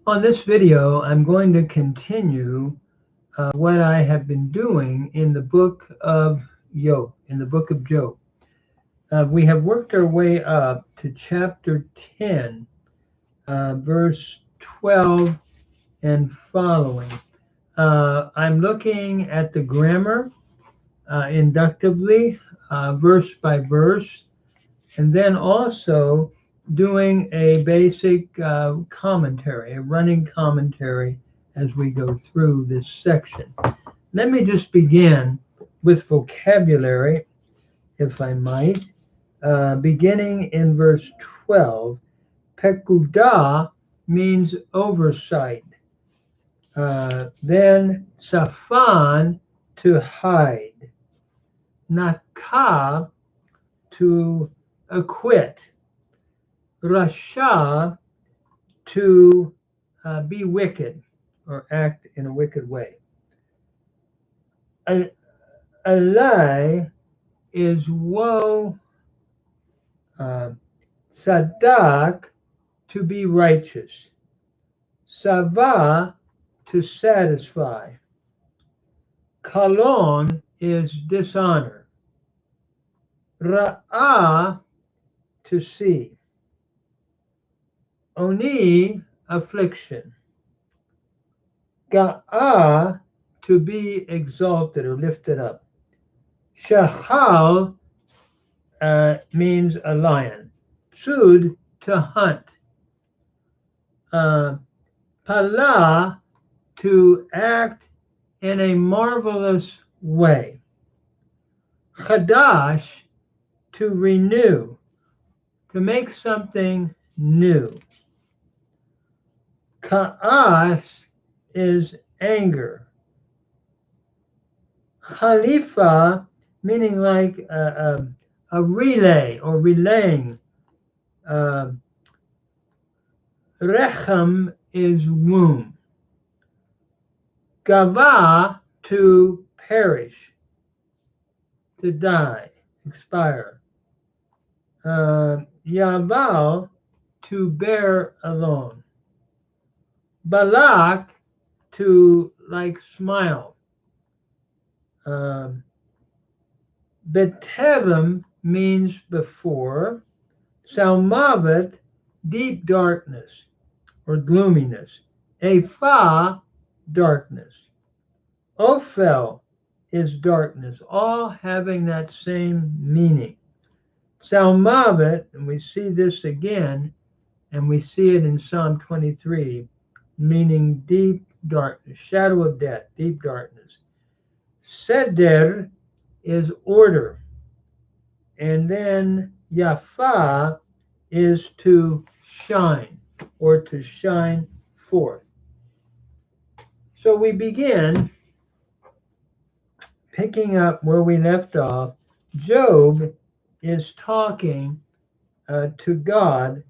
On this video, I'm going to continue what I have been doing in the book of Job. We have worked our way up to chapter 10, verse 12 and following. I'm looking at the grammar inductively, verse by verse, and then also doing a basic commentary, a running commentary as we go through this section. Let me just begin with vocabulary, if I might. Beginning in verse 12, pekudah means oversight. Then safan, to hide. Nakah, to acquit. Rasha, to be wicked or act in a wicked way. Alai is woe. Sadak, to be righteous. Sava, to satisfy. Kalon is dishonor. Ra'ah, to see. Oni, affliction. Ga'ah, to be exalted or lifted up. Shachal means a lion. Tsud, to hunt. Pala, to act in a marvelous way. Chadash, to renew, to make something new. Ka'as is anger. Khalifa, meaning like a relay or relaying. Rechem is womb. Gava, to perish, to die, expire. Yaval, to bear alone. Balak, to like smile. Beterem means before. Salmavet, deep darkness or gloominess. Ephah, darkness. Ophel is darkness, all having that same meaning. Salmavet, and we see this again, and we see it in Psalm 23, meaning deep darkness, shadow of death, deep darkness. Seder is order. And then Yafa is to shine or to shine forth. So we begin picking up where we left off. Job is talking to God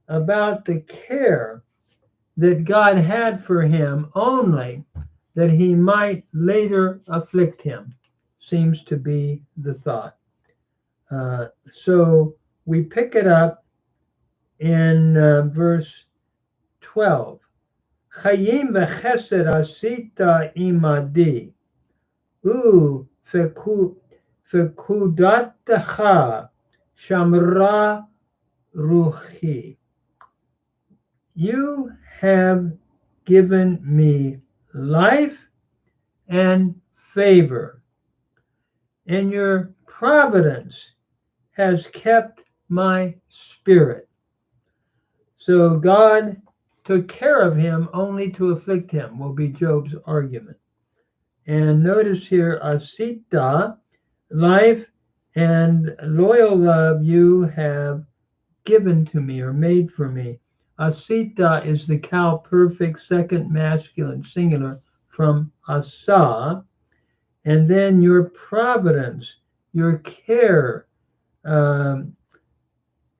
about the care that God had for him, only that he might later afflict him, seems to be the thought. So we pick it up in verse 12. Chayim v'chesed asita imadi, fekudatecha shamra ruchi. You have given me life and favor, and your providence has kept my spirit. So God took care of him only to afflict him, will be Job's argument. And notice here, asita, life and loyal love you have given to me or made for me. Asita is the Cal perfect second masculine singular from asa. And then your providence, your care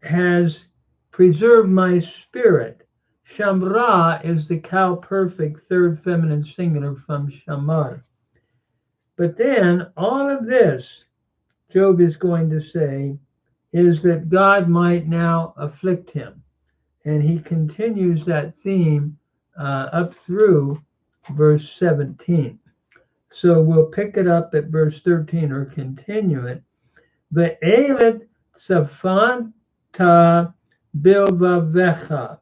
has preserved my spirit. Shamra is the Cal perfect third feminine singular from shamar. But then all of this, Job is going to say, is that God might now afflict him. And he continues that theme up through verse 17. So we'll pick it up at verse 13 or continue it. Ve'elet tzafanta bilvavecha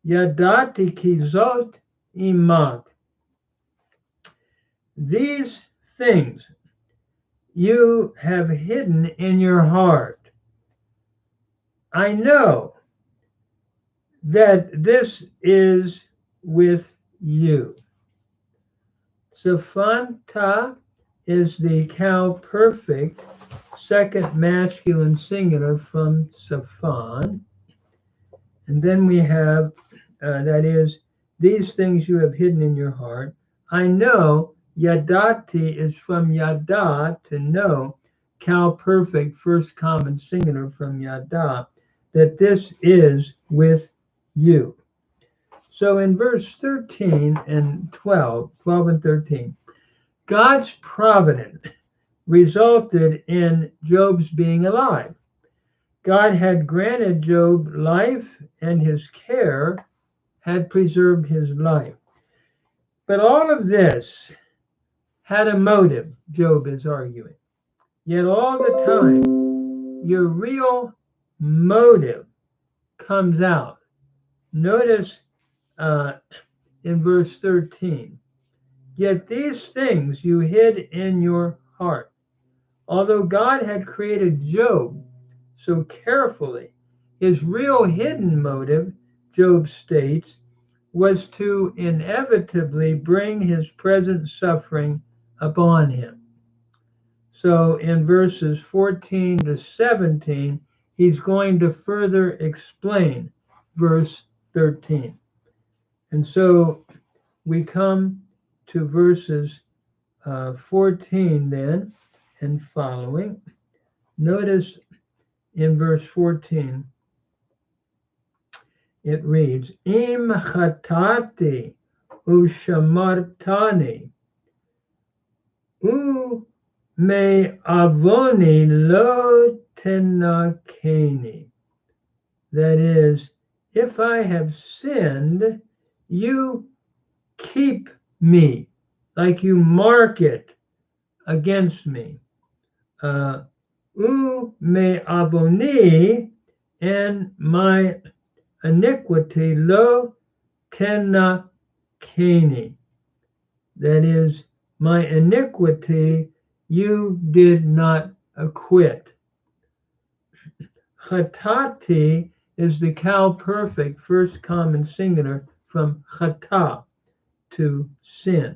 yadati kizot imak. These things you have hidden in your heart. I know that this is with you. Safanta is the cow perfect second masculine singular from Safan. And then we have, that is, these things you have hidden in your heart. I know, Yadati is from Yada, to know, cow perfect first common singular from Yada, that this is with you. So in verse 13 and 12 and 13, God's providence resulted in Job's being alive. God had granted Job life, and his care had preserved his life. But all of this had a motive, Job is arguing. Yet all the time, your real motive comes out. Notice in verse 13, yet these things you hid in your heart. Although God had created Job so carefully, his real hidden motive, Job states, was to inevitably bring his present suffering upon him. So in verses 14 to 17, he's going to further explain verse 13. And so we come to verses 14 then and following. Notice in verse 14, it reads, Im chatati ushamartani u me avoni lo tenakeni. That is, if I have sinned, you keep me, like you mark it against me. U me avoni, and my iniquity lo tenakeni. That is, my iniquity you did not acquit. Chatati is the cow perfect first common singular from chata, to sin.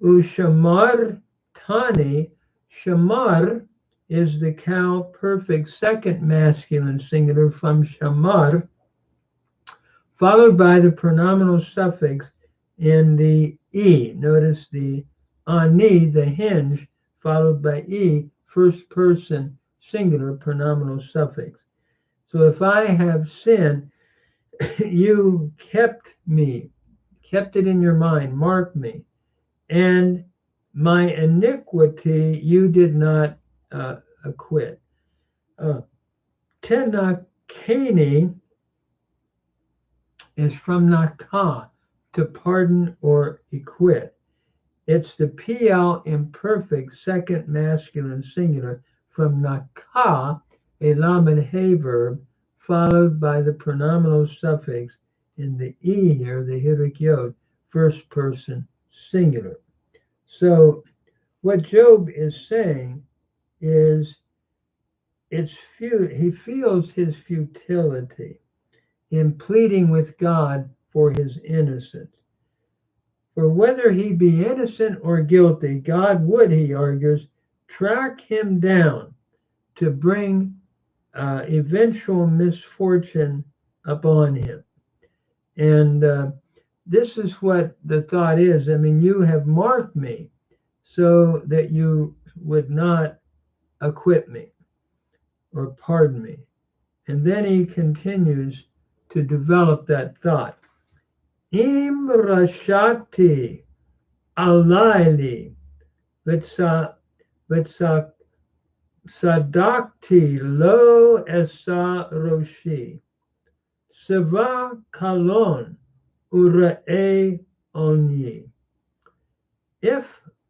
Ushamar tani, shamar is the cow perfect second masculine singular from shamar, followed by the pronominal suffix in the e. Notice the ani, the hinge, followed by e, first person singular pronominal suffix. So if I have sinned, you kept me, kept it in your mind, marked me, and my iniquity you did not acquit. Tenakeni is from naka, to pardon or acquit. It's the PL imperfect second masculine singular from naka, a lamed he verb, followed by the pronominal suffix in the e here, the hidric yod, first person singular. So what Job is saying is he feels his futility in pleading with God for his innocence. For whether he be innocent or guilty, God would, he argues, track him down to bring eventual misfortune upon him. And this is what the thought is. I mean, you have marked me so that you would not acquit me or pardon me. And then he continues to develop that thought. Im rashati alayli v'tzakani Sadakti lo esa roshi, Siva kalon urae onyi. If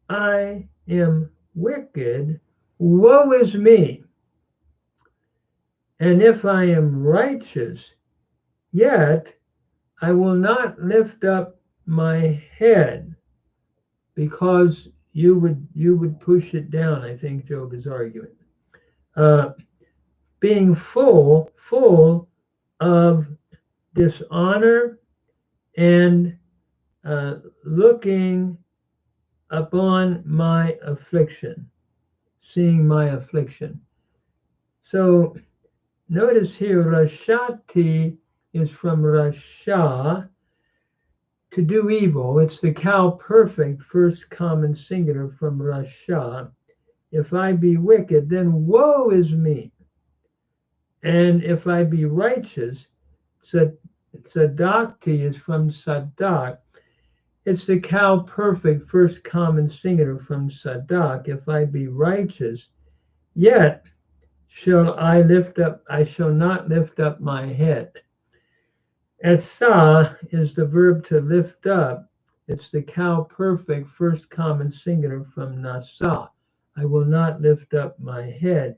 I am wicked, woe is me. And if I am righteous, yet I will not lift up my head, because you would push it down, I think Job is arguing. Being full of dishonor and looking upon my affliction, seeing my affliction. So notice here, Rashati is from Rasha, to do evil. It's the cow perfect, first common singular from Rasha. If I be wicked, then woe is me. And if I be righteous, Sadakti is from Sadak. It's the cow perfect, first common singular from Sadak. If I be righteous, yet I shall not lift up my head. Esa is the verb to lift up. It's the cow perfect, first common singular from Nasa. I will not lift up my head.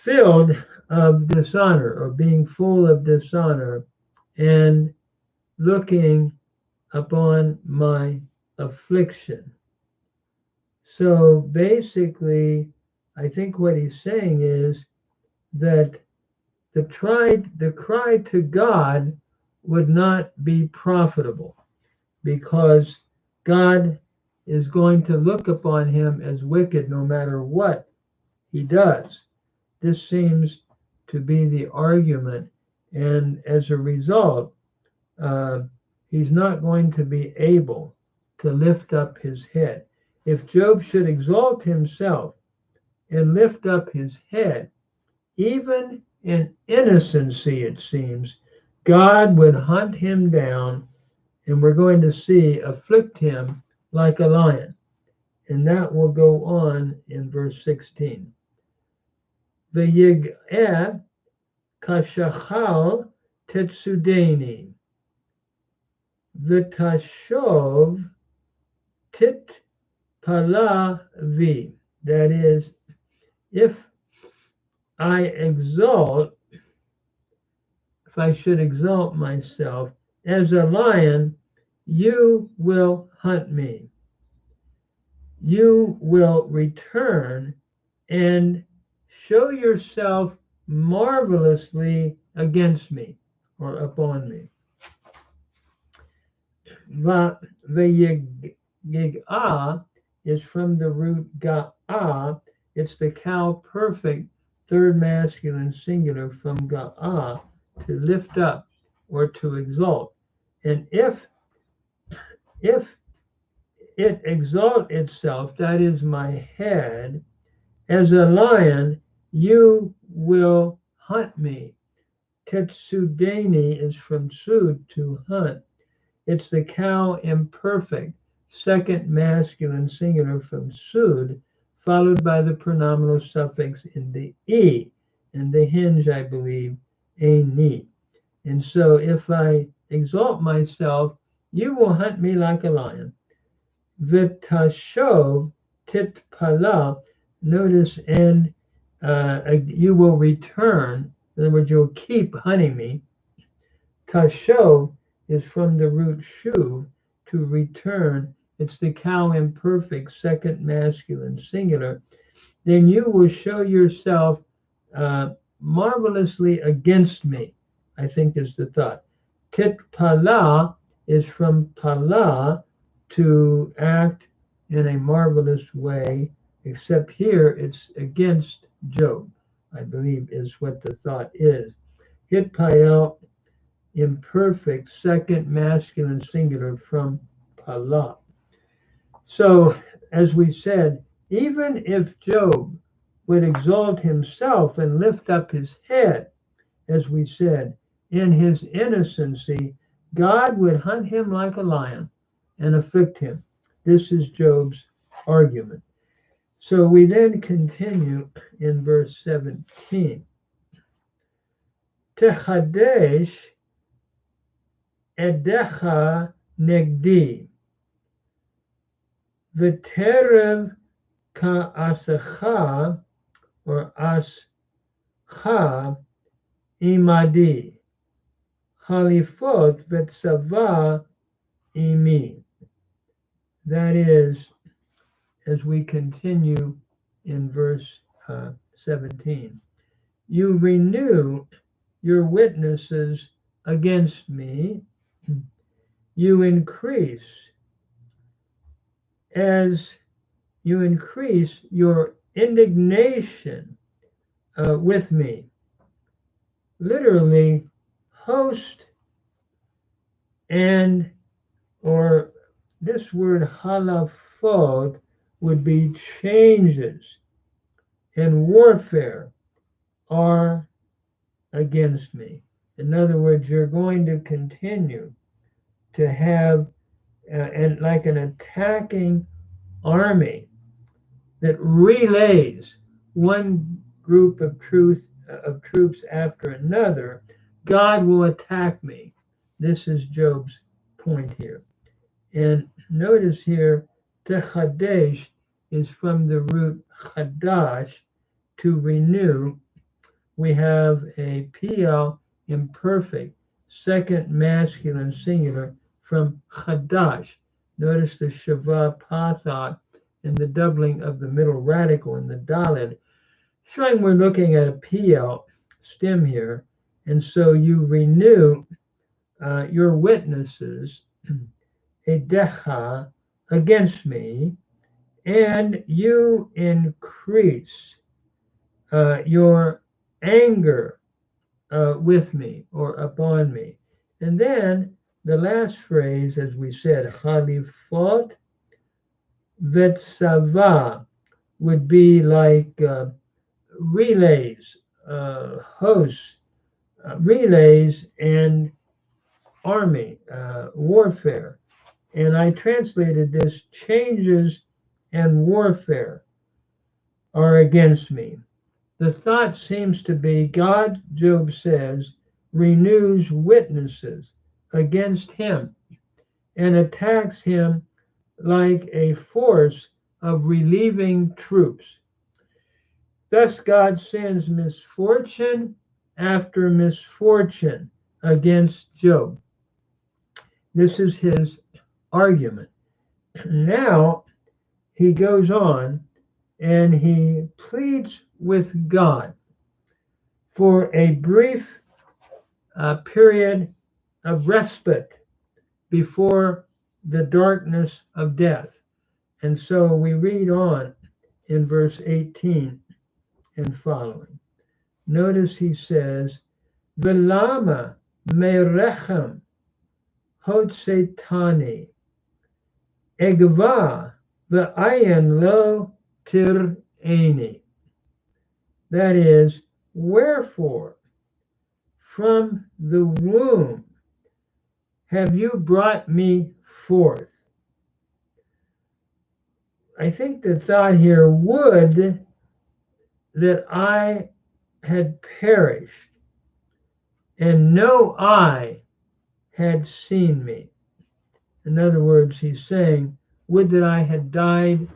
Filled of dishonor, or being full of dishonor, and looking upon my affliction. So basically, I think what he's saying is that the cry to God would not be profitable, because God is going to look upon him as wicked no matter what he does. This seems to be the argument, and as a result, he's not going to be able to lift up his head. If Job should exalt himself and lift up his head, even in innocency, it seems, God would hunt him down, and we're going to see afflict him like a lion. And that will go on in verse 16. V'yig'eh kashachal tetsudeni, v'tashov titpala vi. That is, if I should exalt myself as a lion, you will hunt me. You will return and show yourself marvelously against me, or upon me. V'yig'ah is from the root ga'ah. It's the cow perfect, third masculine singular from ga'ah, to lift up or to exalt. And if it exalt itself, that is my head, as a lion, you will hunt me. Tetsudeni is from sud, to hunt. It's the cow imperfect, second masculine singular from sud, followed by the pronominal suffix in the e, and the hinge, I believe, ni. And so if I exalt myself, you will hunt me like a lion. V'tashov titpala, notice, and you will return. In other words, you'll keep hunting me. Tashov is from the root shuv, to return. It's the cow imperfect, second masculine singular. Then you will show yourself marvelously against me, I think is the thought. Titpala is from pala, to act in a marvelous way, except here it's against Job, I believe is what the thought is. Hitpael, imperfect, second masculine singular from pala. So, as we said, even if Job would exalt himself and lift up his head, as we said, in his innocency, God would hunt him like a lion and afflict him. This is Job's argument. So we then continue in verse 17. Techadesh edecha negdi, v'terev ka'asecha, or ascha imadi, halifot v'tzava imi. That is, as we continue in verse 17, you renew your witnesses against me, you increase as you increase your indignation with me. Literally, host and, or this word halafot would be changes and warfare are against me. In other words, you're going to continue to have and like an attacking army that relays one group of troops after another. God will attack me. This is Job's point here. And notice here, techadesh is from the root chadash, to renew. We have a PL imperfect, second masculine singular from chadash. Notice the shava pathat and the doubling of the middle radical in the dalid, showing we're looking at a PL stem here. And so you renew your witnesses, edecha, against me, and you increase your anger with me or upon me. And then the last phrase, as we said, halifot v'tzava, would be like relays, hosts, relays, and army, warfare. And I translated this: changes and warfare are against me. The thought seems to be God, Job says, renews witnesses against him and attacks him like a force of relieving troops. Thus, God sends misfortune after misfortune against Job. This is his argument. Now he goes on and he pleads with God for a brief period of respite before the darkness of death. And so we read on in verse 18 and following. Notice he says, Velama merechem hotsetani egva ve'ayin lo tir'eni. That is, wherefore from the womb have you brought me forth? I think the thought here, would that I had perished and no eye had seen me. In other words, he's saying, would that I had died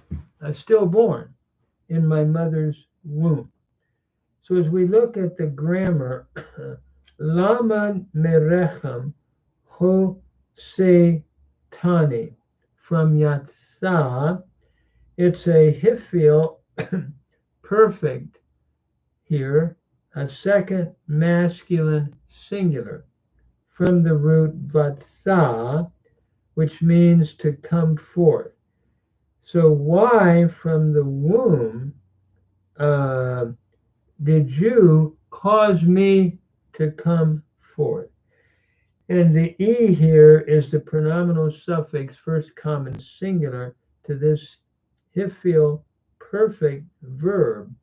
stillborn in my mother's womb. So as we look at the grammar, Lama merechem ho se tani, from Yatsah, it's a hifil perfect here, a second masculine singular from the root vatsa, which means to come forth. So why from the womb did you cause me to come forth? And the E here is the pronominal suffix, first common singular, to this hifil perfect verb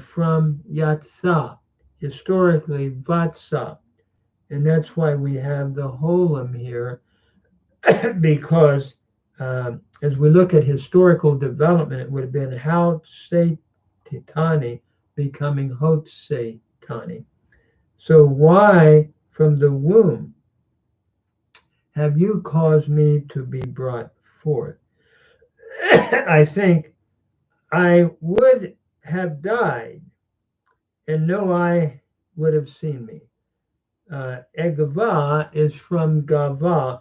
from yatsa, historically vatsa. And that's why we have the holum here, because as we look at historical development, it would have been Titani becoming Tani. So why from the womb have you caused me to be brought forth? I think I would have died, and no eye would have seen me. Egava is from gava,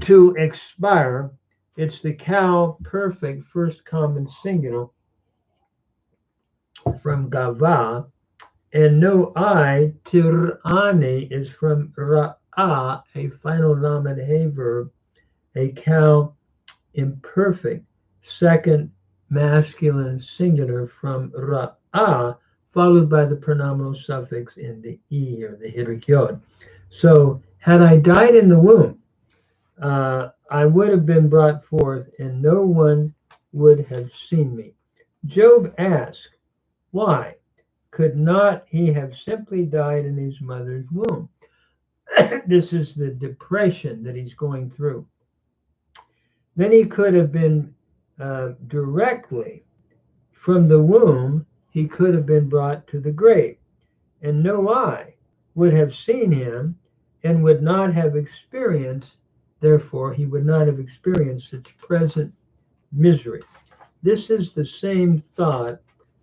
to expire. It's the cow perfect first common singular from gava, and no I, tirani, is from ra'a, a final lamed hey verb, a cow imperfect second masculine singular from ra'a, followed by the pronominal suffix in the e, or the hidrik yod. So had I died in the womb, I would have been brought forth, and no one would have seen me. Job asked, why could not he have simply died in his mother's womb? This is the depression that he's going through. Then he could have been directly from the womb, he could have been brought to the grave, and no eye would have seen him and would not have experienced, therefore, he would not have experienced its present misery. This is the same thought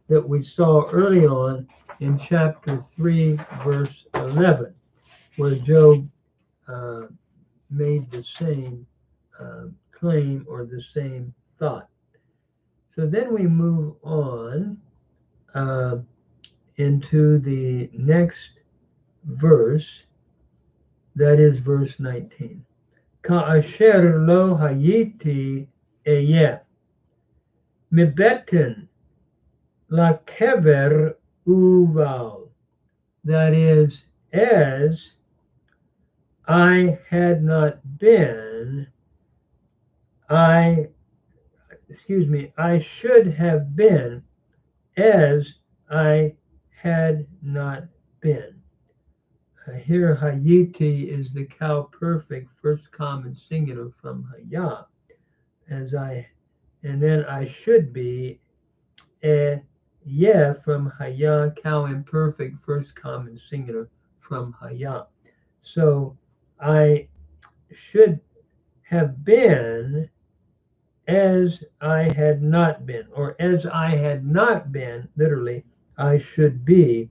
that we saw early on in chapter 3, verse 11, where Job made the same claim or the same thought. So then we move on into the next verse, that is verse 19. Ka'asher lo hayiti eyeh mibeten la kever uval. That is, as I had not been, I should have been as I had not been. Here, hayiti is the cow perfect first common singular from haya, and then I should be yeah from haya, cow imperfect first common singular from haya. So I should have been as I had not been, or as I had not been, literally, I should be.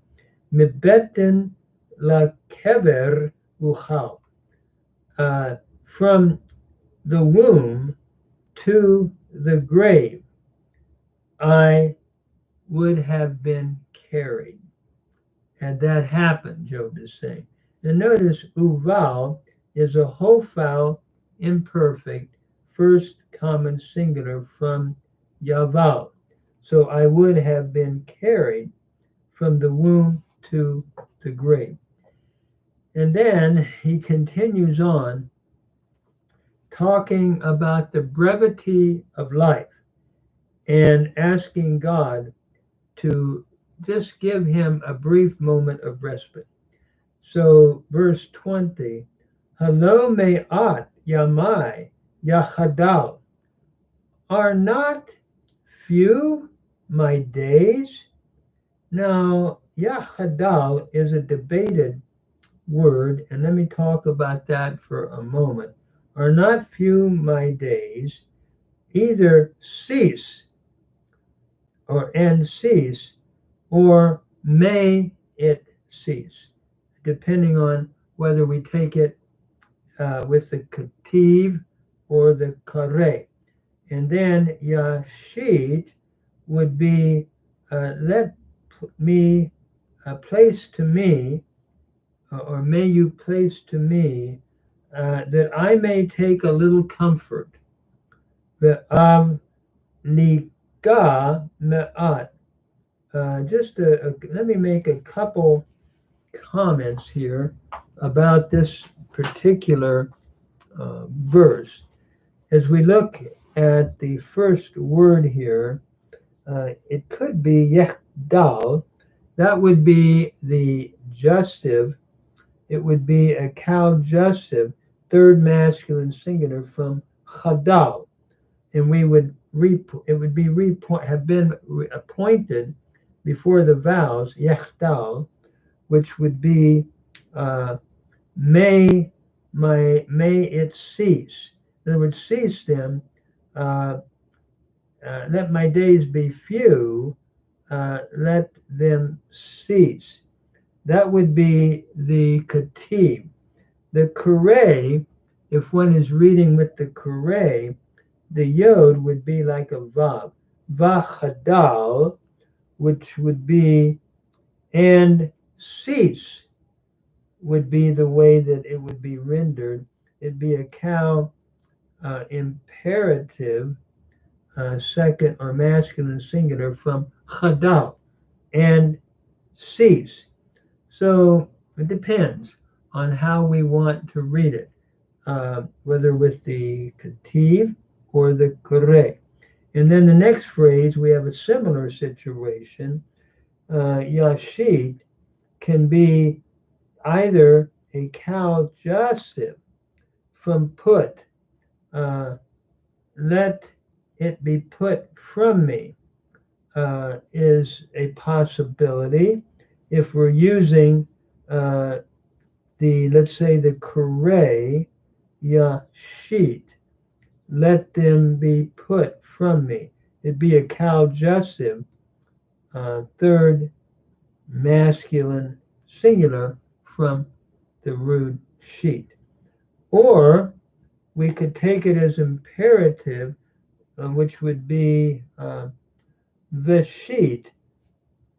Mibeten la kever uchal. From the womb to the grave, I would have been carried. And that happened, Job is saying. And notice uval is a hofal imperfect first common singular from yaval. So I would have been carried from the womb to the grave. And then he continues on talking about the brevity of life and asking God to just give him a brief moment of respite. So, verse 20, Halo me'at yamai yachadal, are not few my days? Now, yachadal is a debated word, and let me talk about that for a moment. Are not few my days? Either cease cease, or may it cease, depending on whether we take it with the kativ or the kare. And then yashit would be let me place to me, or may you place to me, that I may take a little comfort. Ve'av liga me'at. Let me make a couple comments here about this particular verse. As we look at the first word here, it could be yehdal. That would be the justive. It would be a cow justive, third masculine singular from chadal, and we would it would be have been appointed before the vows yechdal, which would be uh, may may it cease. In other words, cease them. Uh, Let my days be few. Let them cease. That would be the katib. The kure, if one is reading with the kure, the yod would be like a vav. Vachadal, which would be and cease, would be the way that it would be rendered. It'd be a cow imperative, second or masculine singular from chadal and cease. So it depends on how we want to read it, whether with the kativ or the kore. And then the next phrase, we have a similar situation. Yashit can be either a cow jussive from put, uh, let it be put from me, is a possibility. If we're using let's say the kore, yashit, let them be put from me. It'd be a cow jussive, third masculine singular from the root sheet. Or we could take it as imperative, which would be the sheet,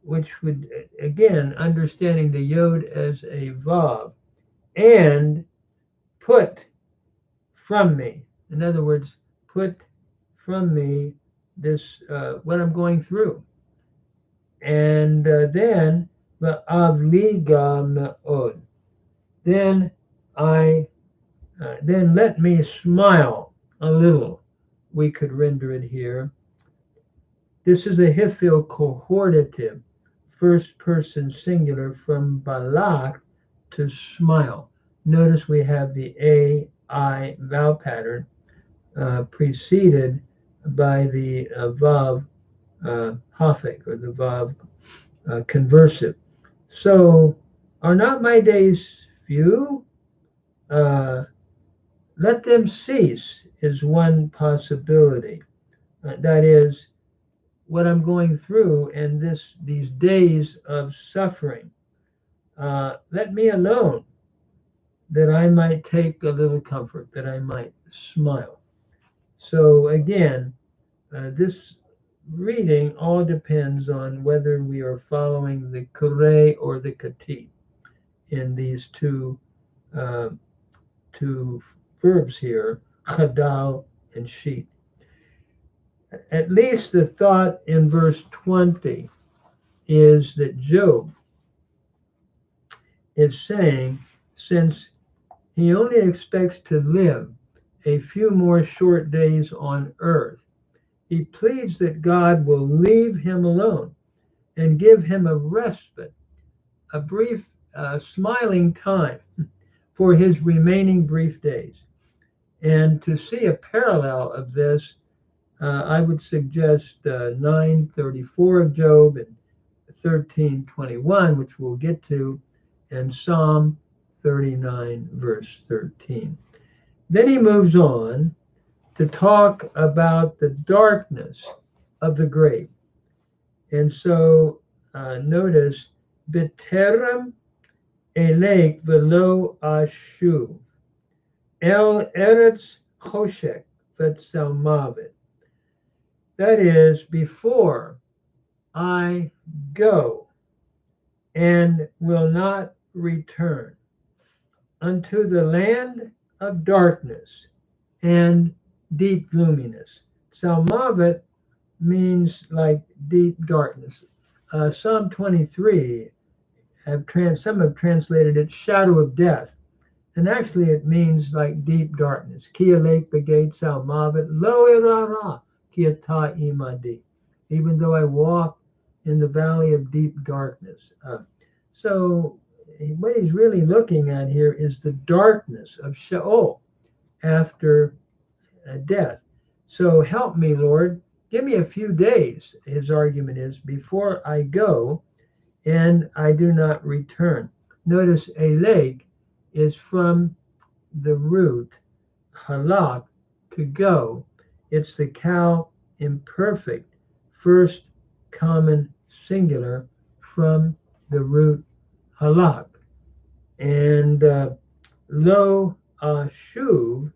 which would, again, understanding the yod as a vav, and put from me. In other words, put from me this, what I'm going through. And then, va'avliga me'od. Then then let me smile a little. We could render it here. This is a hifil cohortative, first person singular from balak, to smile. Notice we have the a, I vowel pattern preceded by the vav hafek, or the vav conversive. So, are not my days few? Let them cease is one possibility. That is, what I'm going through and these days of suffering. Let me alone, that I might take a little comfort, that I might smile. So again, this reading all depends on whether we are following the kure or the kati in these uh, two verbs here, chadal and sheet. At least the thought in verse 20 is that Job is saying, since he only expects to live a few more short days on earth, he pleads that God will leave him alone and give him a respite, a brief, smiling time for his remaining brief days. And to see a parallel of this, I would suggest 9:34 of Job and 13:21, which we'll get to, and Psalm 39, verse 13. Then he moves on to talk about the darkness of the grave. And so notice, B'terem elek velo ashu, el eretz choshek v'tzelmavet. That is, before I go and will not return unto the land of darkness and deep gloominess. Salmavet means like deep darkness. Psalm 23, some have translated it shadow of death. And actually it means like deep darkness. Kia lake begate salmavet lo irara kiata imadi. Even though I walk in the valley of deep darkness. So what he's really looking at here is the darkness of Sheol after death. So help me, Lord. Give me a few days, his argument is, before I go and I do not return. Notice aleg is from the root halak, to go. It's the cow imperfect, first common singular from the root halak. And lo shuv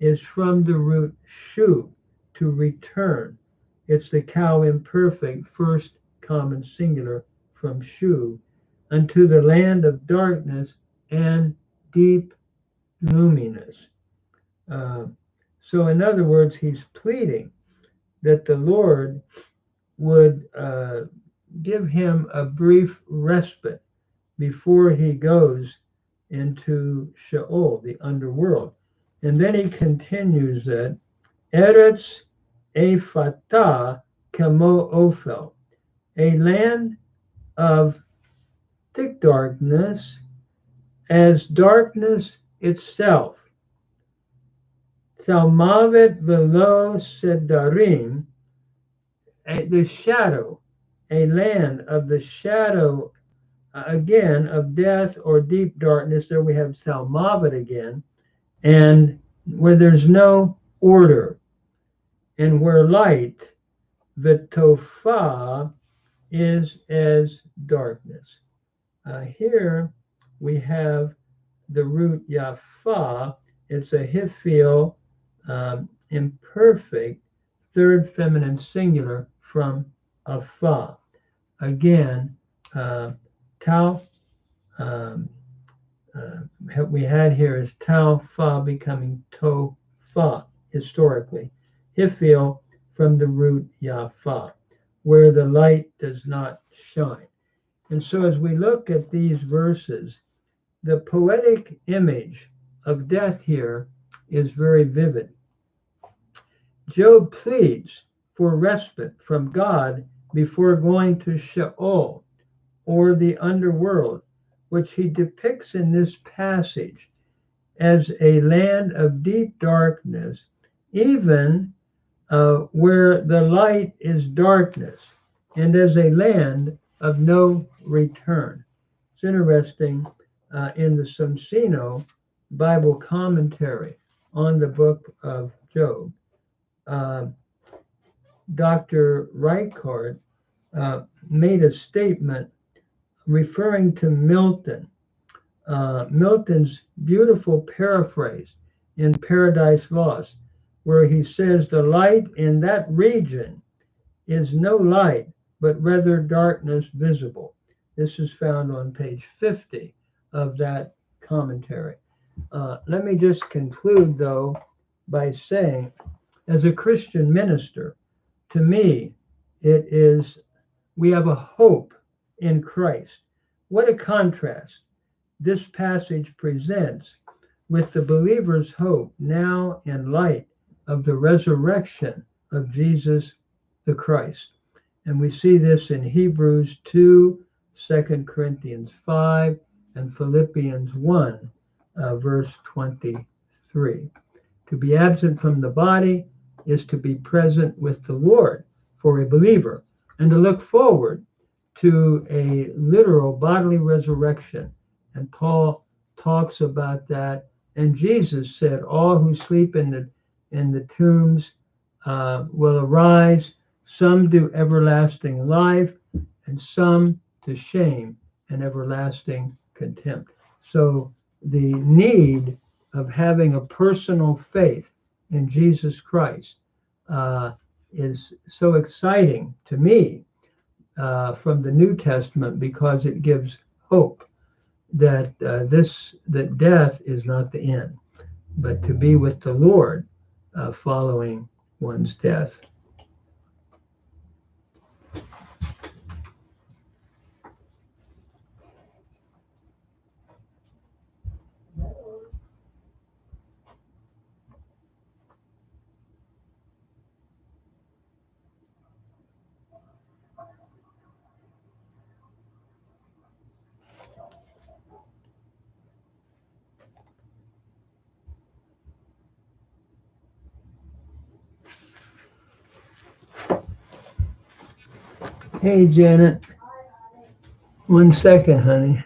is from the root shuv, to return. It's the cow imperfect, first common singular from shuv, unto the land of darkness and deep gloominess. Uh, so, in other words, he's pleading that the Lord would give him a brief respite before he goes into Sheol, the underworld. And then he continues that Eretz Ephata Kamo Ophel, a land of thick darkness as darkness itself. Salmavet velo sedarim, the shadow, a land of the shadow, again, of death or deep darkness. There we have Salmavet again, and where there's no order, and where light, v'tofa, is as darkness. Here we have the root yafa. It's a hifil, imperfect, third feminine singular from afa. Again, tau, we had here is tau fa becoming to fa historically. Hifil from the root yafa, where the light does not shine. And so as we look at these verses, the poetic image of death here is very vivid. Job pleads for respite from God before going to Sheol, or the underworld, which he depicts in this passage as a land of deep darkness, even where the light is darkness, and as a land of no return. It's interesting, in the Somsino Bible commentary on the book of Job, Dr. Reichard made a statement referring to Milton. Milton's beautiful paraphrase in Paradise Lost, where he says the light in that region is no light, but rather darkness visible. This is found on page 50 of that commentary. Let me just conclude, though, by saying, as a Christian minister, to me, we have a hope in Christ. What a contrast this passage presents with the believer's hope now in light of the resurrection of Jesus the Christ. And we see this in Hebrews 2, 2 Corinthians 5, and Philippians 1, verse 23. To be absent from the body is to be present with the Lord for a believer, and to look forward to a literal bodily resurrection. And Paul talks about that. And Jesus said, all who sleep in the tombs will arise, some to everlasting life, and some to shame and everlasting contempt. So the need of having a personal faith in Jesus Christ is so exciting to me from the New Testament, because it gives hope that that death is not the end, but to be with the Lord following one's death. Hey, Janet. 1 second, honey.